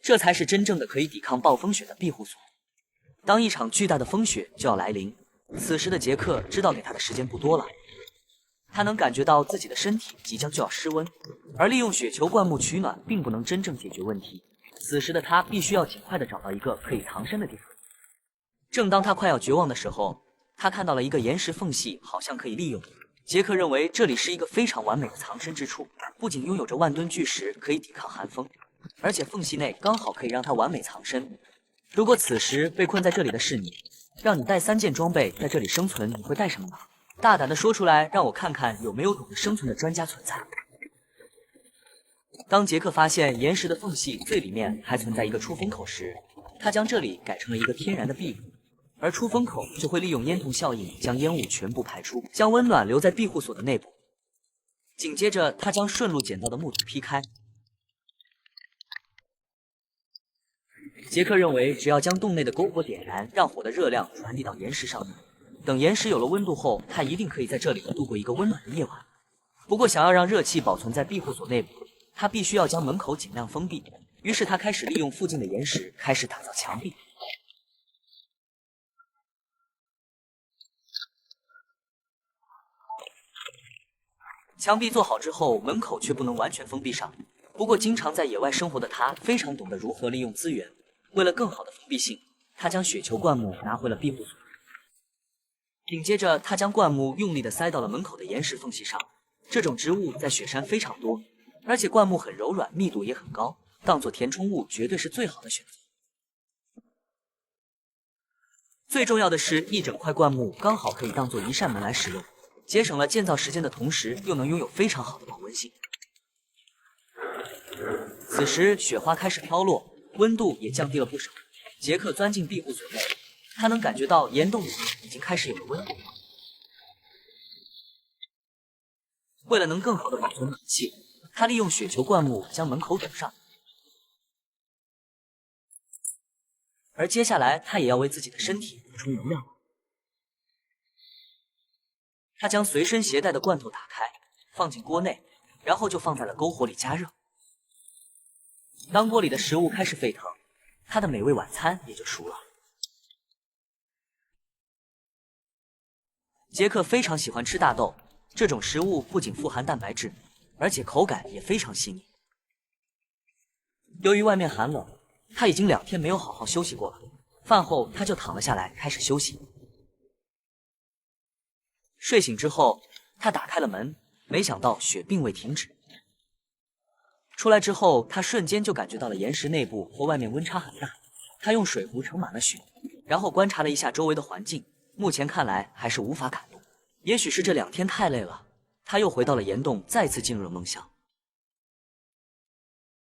这才是真正的可以抵抗暴风雪的庇护所。当一场巨大的风雪就要来临，此时的杰克知道给他的时间不多了。他能感觉到自己的身体即将就要失温，而利用雪球灌木取暖并不能真正解决问题。此时的他必须要尽快的找到一个可以藏身的地方。正当他快要绝望的时候，他看到了一个岩石缝隙，好像可以利用。杰克认为这里是一个非常完美的藏身之处，不仅拥有着万吨巨石可以抵抗寒风，而且缝隙内刚好可以让他完美藏身。如果此时被困在这里的是你，让你带3件装备在这里生存，你会带什么呢？大胆的说出来，让我看看有没有懂得生存的专家存在。当杰克发现岩石的缝隙最里面还存在一个出风口时，他将这里改成了一个天然的壁炉，而出风口就会利用烟囱效应将烟雾全部排出，将温暖留在庇护所的内部。紧接着，他将顺路捡到的木头劈开。杰克认为，只要将洞内的篝火点燃，让火的热量传递到岩石上面，等岩石有了温度后，他一定可以在这里度过一个温暖的夜晚。不过，想要让热气保存在庇护所内部，他必须要将门口尽量封闭。于是，他开始利用附近的岩石开始打造墙壁。墙壁做好之后，门口却不能完全封闭上。不过，经常在野外生活的他非常懂得如何利用资源。为了更好的封闭性，他将雪球灌木拿回了庇护所。紧接着，他将灌木用力地塞到了门口的岩石缝隙上。这种植物在雪山非常多，而且灌木很柔软，密度也很高，当做填充物绝对是最好的选择。最重要的是，一整块灌木刚好可以当做一扇门来使用，节省了建造时间的同时，又能拥有非常好的保温性。此时，雪花开始飘落，温度也降低了不少。杰克钻进庇护所内，他能感觉到岩洞里已经开始有了温度。为了能更好的保存暖气，他利用雪球灌木将门口堵上。而接下来，他也要为自己的身体补充能量。他将随身携带的罐头打开，放进锅内，然后就放在了篝火里加热。当锅里的食物开始沸腾，他的美味晚餐也就熟了。杰克非常喜欢吃大豆，这种食物不仅富含蛋白质，而且口感也非常细腻。由于外面寒冷，他已经2天没有好好休息过了。饭后他就躺了下来，开始休息。睡醒之后，他打开了门，没想到雪并未停止。出来之后，他瞬间就感觉到了岩石内部和外面温差很大。他用水壶盛满了雪，然后观察了一下周围的环境，目前看来还是无法赶路。也许是这2天太累了，他又回到了岩洞，再次进入了梦乡。